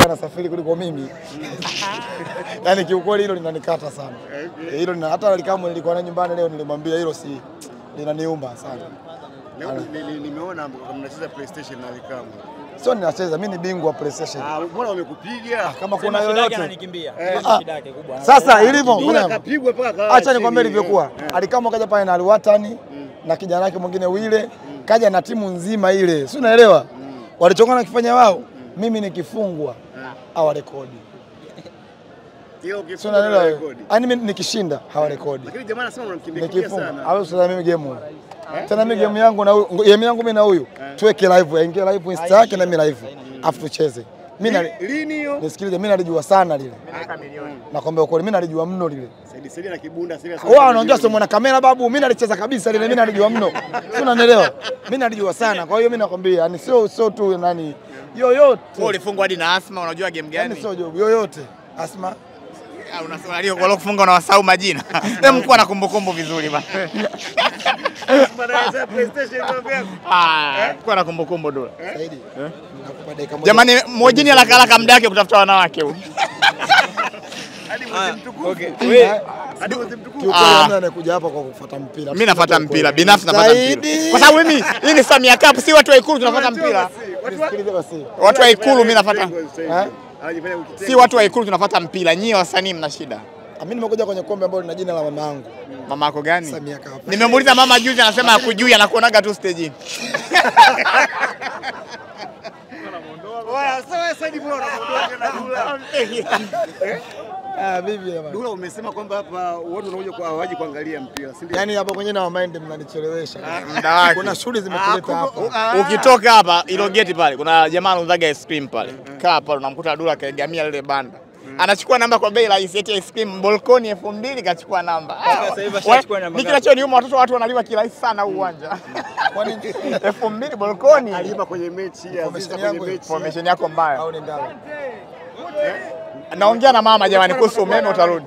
anasafiri kuliko mimi. Yaani kiukweli hilo linanikata sana. Hilo hata Alikamwe nilikuwa na nyumbani leo nilimwambia hilo si linaniuma sana. Leo nimeona mnacheza PlayStation na Alikamwe. Sio ninacheza, mimi ni bingwa PlayStation. Mbona wamekupiga? Kama kuna yoyote ananikimbia. Shida yake kubwa. Sasa ilivyo kapigwa mpaka acha nikwambie ilivyokuwa. Alikamwe kaja pale na Alwatani na kijana wake mwingine Wile, kaja na timu nzima ile. Si unaelewa? Walichokana kufanya wao, mimi nikifungwa hawarekodi. Sio unaelewa rekodi. Yaani mimi nikishinda hawarekodi. Lakini jamaa anasema unamkimbia sana. Au sasa mimi game. Tena mimi game yangu na huyu, game yangu mimi na huyu. Tuweke live, aingie live Insta yake na mimi live. Afu tucheze. Mimi lini hiyo? Nisikilize, mimi nalijua sana lile. Mimi naweka milioni. Nakwambia ukweli, mimi nalijua mno lile. Saidi na kibunda sasa. Wao wanaongea somo na kamera babu, mimi nalicheza kabisa lile, mimi nalijua mno. Si unanielewa? Mimi nalijua sana. Kwa hiyo mimi nakwambia, yani sio tu nani yoyote. Wewe ulifungwa hadi na Asma, unajua game gani? Yani sio job yoyote. Asma unasema leo kwa kufunga na wasahau majina. Hem mko na kumbukumbu vizuri bana. Baada ya PlayStation ndio kwa na kumbukumbu dola. Saidi. Nakupa dakika moja. Jamani mojini haraka muda wake kutafuta wanawake huyu. Hadi mwezi mtukufu. Okay. Wewe hadi mwezi mtukufu. Kiukweli anakuja hapa kwa kufuata mpira. Mimi nafuata mpira, binafsi nafuata mpira. Kwa sababu mimi hii ni Samia Cup, si watu wa Ikulu tunafuata mpira. Nisikilize basi. Watu wa Ikulu mimi nafuata. Si watu wa Ikulu tunafuata mpira, nyie wasanii mna shida. Mimi nimekuja kwenye kombe ambalo lina jina la mama yangu. Mama yako gani? Samia Cup. Nimemuuliza mama juzi anasema hakujui, anakuonaga tu stage. Oya, sawa Saidi bora unaondoka na Dula. Bibi jamani. Dula umesema kwamba hapa watu wanakuja kwa hawaji kuangalia mpira, si ndio? Yaani hapo kwenye na mind mnanichelewesha. Muda wake. Kuna shughuli zimetuleta hapa. Ukitoka hapa ilo geti pale kuna jamaa anauzaga ice cream pale. Kaa pale unamkuta Dula kaegamia lile banda. Anachukua namba kwa bei rahisi, eti ice cream balkoni 2000 kachukua namba. Sasa hivi ashachukua namba. Ni kinachoniuma watu wanaliwa kirahisi sana uwanja. Kwa nini 2000 balkoni? Alipa kwenye mechi ya Formation yako mbaya. au ni ndalo? Naongea na mama jamani kuhusu umeme utarudi.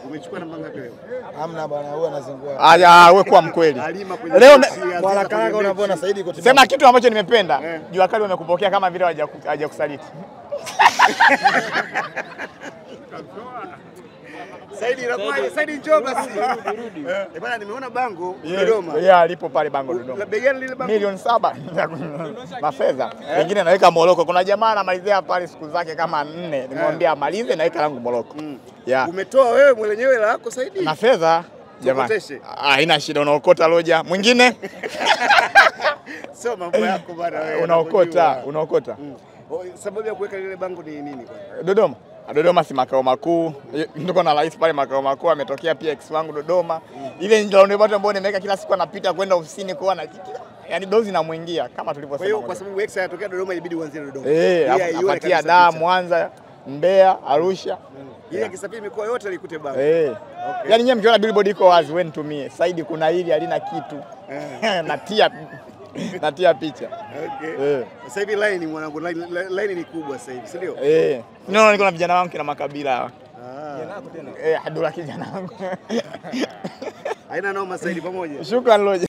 Umechukua namba ngapi leo? Hamna bwana, huwa anazingua. Aya wewe kuwa mkweli. Leo Kwa haraka unavyoona Saidi iko timu. Sema kitu ambacho nimependa. Jua kali wamekupokea kama vile hawajakusaliti. Saidi inakuwa Saidi njoo basi. Bwana nimeona bango Dodoma. Lipo pale bango Dodoma. La begani lile bango. Milioni 7 na fedha. Wengine naweka Moroko. Kuna jamaa anamalizia pale siku zake kama 4. Nimwambia amalize na weka langu Moroko. Umetoa wewe mwenyewe lako Saidi? Na fedha jamani. Haina shida unaokota loja. Mwingine sio mambo yako bwana wewe. Unaokota. Sababu ya kuweka lile bango ni nini bwana? Dodoma. Dodoma si makao makuu. Niko na rais pale makao makuu ametokea pia ex wangu Dodoma. Ile ndio watu ambao nimeweka kila siku anapita kwenda ofisini kwa na yani dozi namuingia kama tulivyosema. Kwa hiyo kwa sababu ex anatokea Dodoma ilibidi uanzie Dodoma. Apatia Dar, Mwanza, Mbeya, Arusha. Ile akisafiri mikoa yote alikute bango. Yaani nyewe mkiona billboard iko wazi wewe nitumie. Saidi kuna hili halina kitu. Natia picha. Sasa hivi line mwanangu line ni kubwa sasa hivi, si ndio? Ninaona niko na vijana wangu kina makabila hawa. Dula kijana wangu. Haina noma Saidi pamoja. Shukrani Loja.